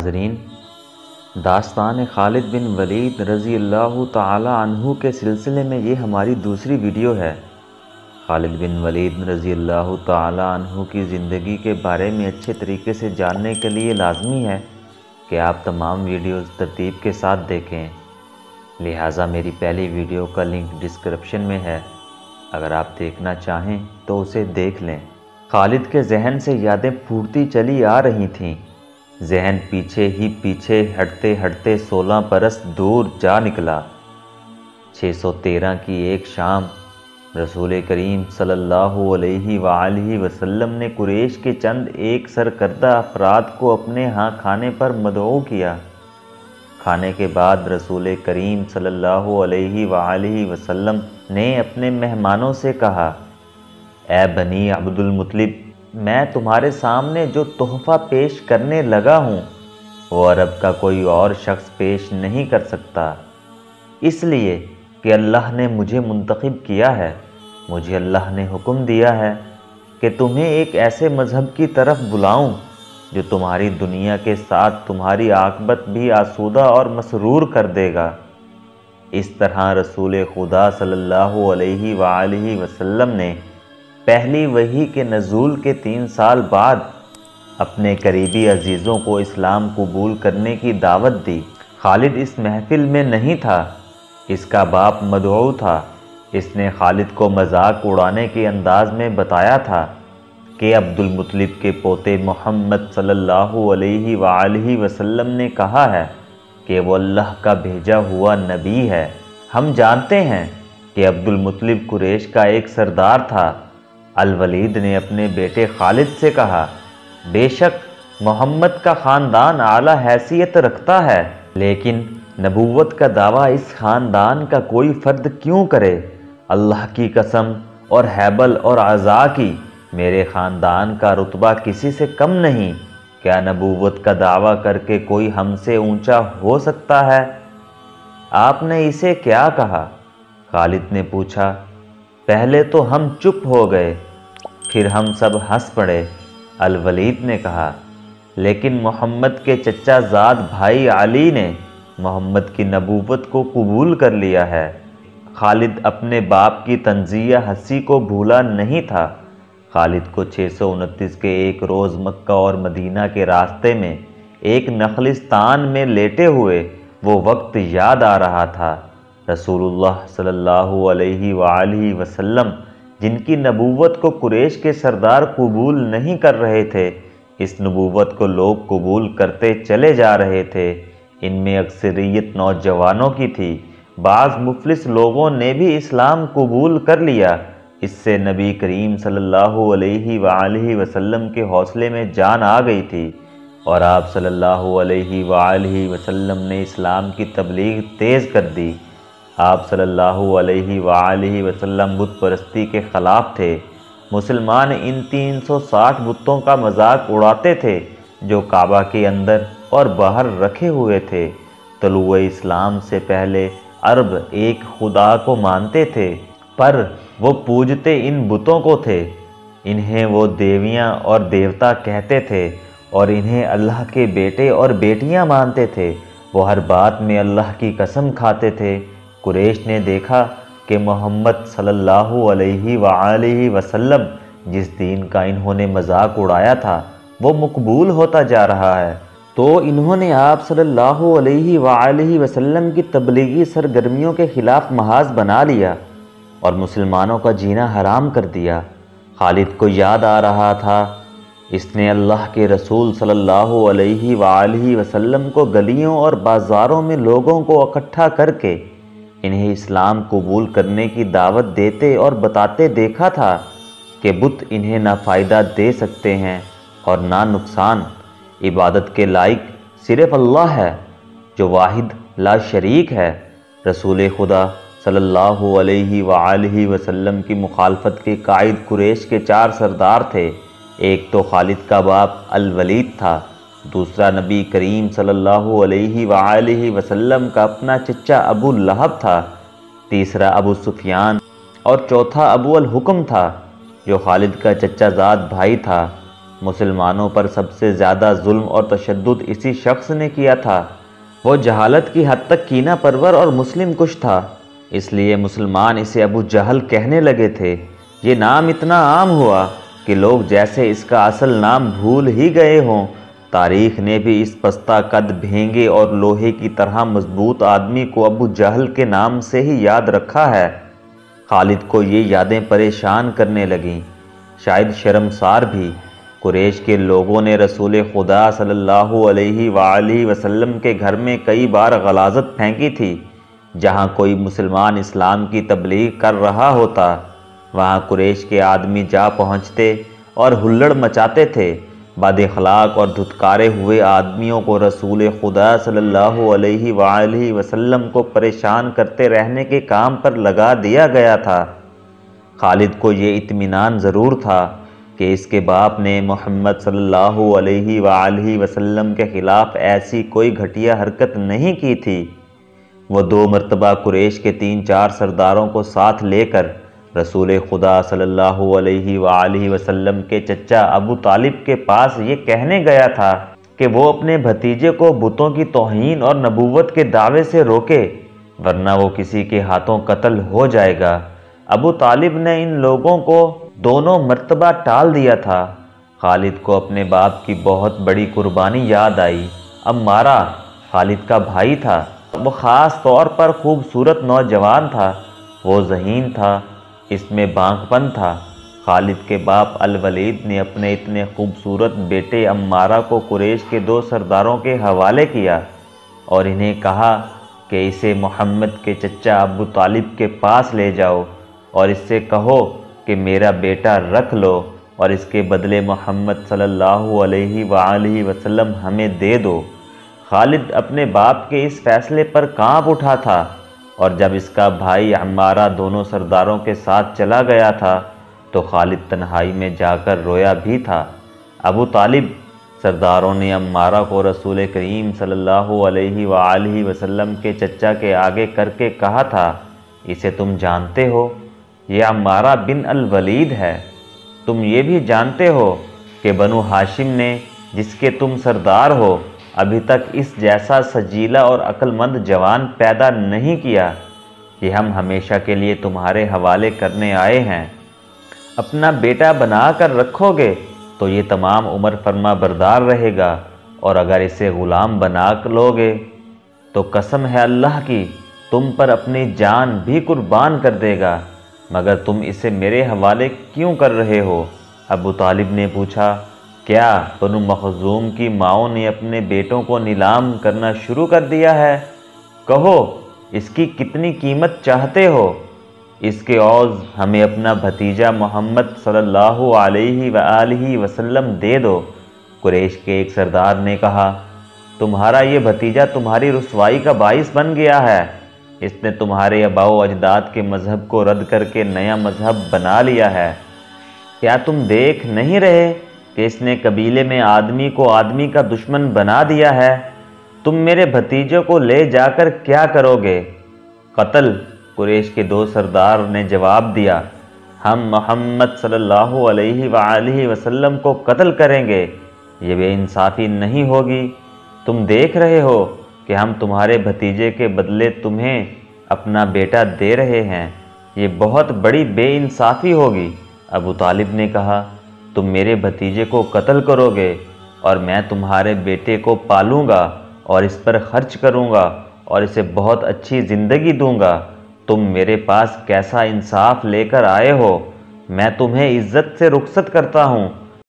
ناظرین، داستان خالد بن ولید رضی اللہ تعالی عنہ کے سلسلے میں یہ ہماری دوسری ویڈیو ہے۔ خالد بن ولید رضی اللہ تعالی عنہ کی زندگی کے بارے میں اچھے طریقے سے جاننے کے لیے لازمی ہے کہ آپ تمام ویڈیوز ترتیب کے ساتھ دیکھیں، لہٰذا میری پہلی ویڈیو کا لنک ڈسکرپشن میں ہے، اگر آپ دیکھنا چاہیں تو اسے دیکھ لیں۔ خالد کے ذہن سے یادیں پھوٹتی چلی آ رہی تھیں۔ ذہن پیچھے ہی پیچھے ہٹتے ہٹتے 16 برس دور جا نکلا۔ 613 کی ایک شام رسول کریم صلی اللہ علیہ وآلہ وسلم نے قریش کے چند ایک سرکردہ افراد کو اپنے ہاں کھانے پر مدعو کیا۔ کھانے کے بعد رسول کریم صلی اللہ علیہ وآلہ وسلم نے اپنے مہمانوں سے کہا، اے بنی عبد المطلب، میں تمہارے سامنے جو تحفہ پیش کرنے لگا ہوں وہ عرب کا کوئی اور شخص پیش نہیں کر سکتا، اس لیے کہ اللہ نے مجھے منتخب کیا ہے۔ مجھے اللہ نے حکم دیا ہے کہ تمہیں ایک ایسے مذہب کی طرف بلاؤں جو تمہاری دنیا کے ساتھ تمہاری عاقبت بھی آسودہ اور مسرور کر دے گا۔ اس طرح رسول خدا صلی اللہ علیہ وآلہ وسلم نے پہلی وحی کے نزول کے 3 سال بعد اپنے قریبی عزیزوں کو اسلام قبول کرنے کی دعوت دی۔ خالد اس محفل میں نہیں تھا، اس کا باپ مدعو تھا۔ اس نے خالد کو مذاق اڑانے کے انداز میں بتایا تھا کہ عبد المطلب کے پوتے محمد صلی اللہ علیہ وآلہ وسلم نے کہا ہے کہ وہ اللہ کا بھیجا ہوا نبی ہے۔ ہم جانتے ہیں کہ عبد المطلب قریش کا ایک سردار تھا۔ الولید نے اپنے بیٹے خالد سے کہا، بے شک محمد کا خاندان اعلیٰ حیثیت رکھتا ہے، لیکن نبوت کا دعویٰ اس خاندان کا کوئی فرد کیوں کرے؟ اللہ کی قسم اور حیبل اور عزا کی، میرے خاندان کا رتبہ کسی سے کم نہیں۔ کیا نبوت کا دعویٰ کر کے کوئی ہم سے اونچا ہو سکتا ہے؟ آپ نے اسے کیا کہا؟ خالد نے پوچھا۔ پہلے تو ہم چپ ہو گئے، پھر ہم سب ہنس پڑے۔ الولید نے کہا، لیکن محمد کے چچا زاد بھائی علی نے محمد کی نبوت کو قبول کر لیا ہے۔ خالد اپنے باپ کی طنزیہ ہنسی کو بھولا نہیں تھا۔ خالد کو 629 کے ایک روز مکہ اور مدینہ کے راستے میں ایک نخلستان میں لیٹے ہوئے وہ وقت یاد آ رہا تھا۔ رسول اللہ صلی اللہ علیہ وآلہ وسلم جن کی نبوت کو قریش کے سردار قبول نہیں کر رہے تھے، اس نبوت کو لوگ قبول کرتے چلے جا رہے تھے۔ ان میں اکثریت نوجوانوں کی تھی۔ بعض مفلس لوگوں نے بھی اسلام قبول کر لیا۔ اس سے نبی کریم صلی اللہ علیہ وآلہ وسلم کے حوصلے میں جان آ گئی تھی، اور آپ صلی اللہ علیہ وآلہ وسلم نے اسلام کی تبلیغ تیز کر دی۔ آپ صلی اللہ علیہ وآلہ وسلم بت پرستی کے خلاف تھے۔ مسلمان ان 360 بتوں کا مذاق اڑاتے تھے جو کعبہ کے اندر اور باہر رکھے ہوئے تھے۔ طلوع اسلام سے پہلے عرب ایک خدا کو مانتے تھے، پر وہ پوجتے ان بتوں کو تھے۔ انہیں وہ دیویاں اور دیوتا کہتے تھے اور انہیں اللہ کے بیٹے اور بیٹیاں مانتے تھے۔ وہ ہر بات میں اللہ کی قسم کھاتے تھے۔ قریش نے دیکھا کہ محمد صلی اللہ علیہ وآلہ وسلم جس دین کا انہوں نے مذاق اڑایا تھا وہ مقبول ہوتا جا رہا ہے، تو انہوں نے آپ صلی اللہ علیہ وآلہ وسلم کی تبلیغی سرگرمیوں کے خلاف محاذ بنا لیا اور مسلمانوں کا جینا حرام کر دیا۔ خالد کو یاد آ رہا تھا، اس نے اللہ کے رسول صلی اللہ علیہ وآلہ وسلم کو گلیوں اور بازاروں میں لوگوں کو اکٹھا کر کے انہیں اسلام قبول کرنے کی دعوت دیتے اور بتاتے دیکھا تھا کہ بت انہیں نہ فائدہ دے سکتے ہیں اور نہ نقصان۔ عبادت کے لائق صرف اللہ ہے جو واحد لا شریک ہے۔ رسول خدا صلی اللہ علیہ وآلہ وسلم کی مخالفت کے قائد قریش کے 4 سردار تھے۔ ایک تو خالد کا باپ الولید تھا، دوسرا نبی کریم صلی اللہ علیہ وآلہ وسلم کا اپنا چچا ابو لہب تھا، تیسرا ابو سفیان اور چوتھا ابو الحکم تھا جو خالد کا چچا زاد بھائی تھا۔ مسلمانوں پر سب سے زیادہ ظلم اور تشدد اسی شخص نے کیا تھا۔ وہ جہالت کی حد تک کینہ پرور اور مسلم کش تھا، اس لیے مسلمان اسے ابو جہل کہنے لگے تھے۔ یہ نام اتنا عام ہوا کہ لوگ جیسے اس کا اصل نام بھول ہی گئے ہوں۔ تاریخ نے بھی اس پستہ قد بھینگے اور لوہے کی طرح مضبوط آدمی کو ابو جہل کے نام سے ہی یاد رکھا ہے۔ خالد کو یہ یادیں پریشان کرنے لگیں، شاید شرمسار بھی۔ قریش کے لوگوں نے رسول خدا صلی اللہ علیہ وآلہ وسلم کے گھر میں کئی بار غلاظت پھینکی تھی۔ جہاں کوئی مسلمان اسلام کی تبلیغ کر رہا ہوتا، وہاں قریش کے آدمی جا پہنچتے اور ہلڑ مچاتے تھے۔ بد اخلاق اور دھتکارے ہوئے آدمیوں کو رسول خدا صلی اللہ علیہ وآلہ وسلم کو پریشان کرتے رہنے کے کام پر لگا دیا گیا تھا۔ خالد کو یہ اطمینان ضرور تھا کہ اس کے باپ نے محمد صلی اللہ علیہ وآلہ وسلم کے خلاف ایسی کوئی گھٹیا حرکت نہیں کی تھی۔ وہ 2 مرتبہ قریش کے 3-4 سرداروں کو ساتھ لے کر رسول خدا صلی اللہ علیہ وآلہ وسلم کے چچا ابو طالب کے پاس یہ کہنے گیا تھا کہ وہ اپنے بھتیجے کو بتوں کی توہین اور نبوت کے دعوے سے روکے، ورنہ وہ کسی کے ہاتھوں قتل ہو جائے گا۔ ابو طالب نے ان لوگوں کو دونوں مرتبہ ٹال دیا تھا۔ خالد کو اپنے باپ کی بہت بڑی قربانی یاد آئی۔ عمارہ خالد کا بھائی تھا۔ وہ خاص طور پر خوبصورت نوجوان تھا۔ وہ ذہین تھا، اس میں بانک پن تھا۔ خالد کے باپ الولید نے اپنے اتنے خوبصورت بیٹے عمارہ کو قریش کے 2 سرداروں کے حوالے کیا اور انہیں کہا کہ اسے محمد کے چچا ابو طالب کے پاس لے جاؤ اور اس سے کہو کہ میرا بیٹا رکھ لو اور اس کے بدلے محمد صلی اللہ علیہ وآلہ وسلم ہمیں دے دو۔ خالد اپنے باپ کے اس فیصلے پر کانپ اٹھا تھا، اور جب اس کا بھائی عمارہ دونوں سرداروں کے ساتھ چلا گیا تھا تو خالد تنہائی میں جا کر رویا بھی تھا۔ ابو طالب سرداروں نے عمارہ کو رسول کریم صلی اللہ علیہ وآلہ وسلم کے چچا کے آگے کر کے کہا تھا، اسے تم جانتے ہو، یہ عمارہ بن الولید ہے۔ تم یہ بھی جانتے ہو کہ بنو ہاشم نے، جس کے تم سردار ہو، ابھی تک اس جیسا سجیلا اور عقل مند جوان پیدا نہیں کیا۔ یہ ہم ہمیشہ کے لیے تمہارے حوالے کرنے آئے ہیں۔ اپنا بیٹا بنا کر رکھو گے تو یہ تمام عمر فرما بردار رہے گا، اور اگر اسے غلام بنا کر لو گے تو قسم ہے اللہ کی تم پر اپنی جان بھی قربان کر دے گا۔ مگر تم اسے میرے حوالے کیوں کر رہے ہو؟ ابو طالب نے پوچھا، کیا بنو مخزوم کی ماؤں نے اپنے بیٹوں کو نیلام کرنا شروع کر دیا ہے؟ کہو اس کی کتنی قیمت چاہتے ہو؟ اس کے عوض ہمیں اپنا بھتیجا محمد صلی اللہ علیہ وآلہ وسلم دے دو۔ قریش کے ایک سردار نے کہا، تمہارا یہ بھتیجا تمہاری رسوائی کا باعث بن گیا ہے۔ اس نے تمہارے آباء و اجداد کے مذہب کو رد کر کے نیا مذہب بنا لیا ہے۔ کیا تم دیکھ نہیں رہے کہ اس نے قبیلے میں آدمی کو آدمی کا دشمن بنا دیا ہے؟ تم میرے بھتیجے کو لے جا کر کیا کرو گے؟ قتل۔ قریش کے 2 سردار نے جواب دیا، ہم محمد صلی اللہ علیہ وآلہ وسلم کو قتل کریں گے۔ یہ بے انصافی نہیں ہوگی۔ تم دیکھ رہے ہو کہ ہم تمہارے بھتیجے کے بدلے تمہیں اپنا بیٹا دے رہے ہیں، یہ بہت بڑی بے انصافی ہوگی۔ ابو طالب نے کہا، تم میرے بھتیجے کو قتل کرو گے اور میں تمہارے بیٹے کو پالوں گا اور اس پر خرچ کروں گا اور اسے بہت اچھی زندگی دوں گا۔ تم میرے پاس کیسا انصاف لے کر آئے ہو؟ میں تمہیں عزت سے رخصت کرتا ہوں۔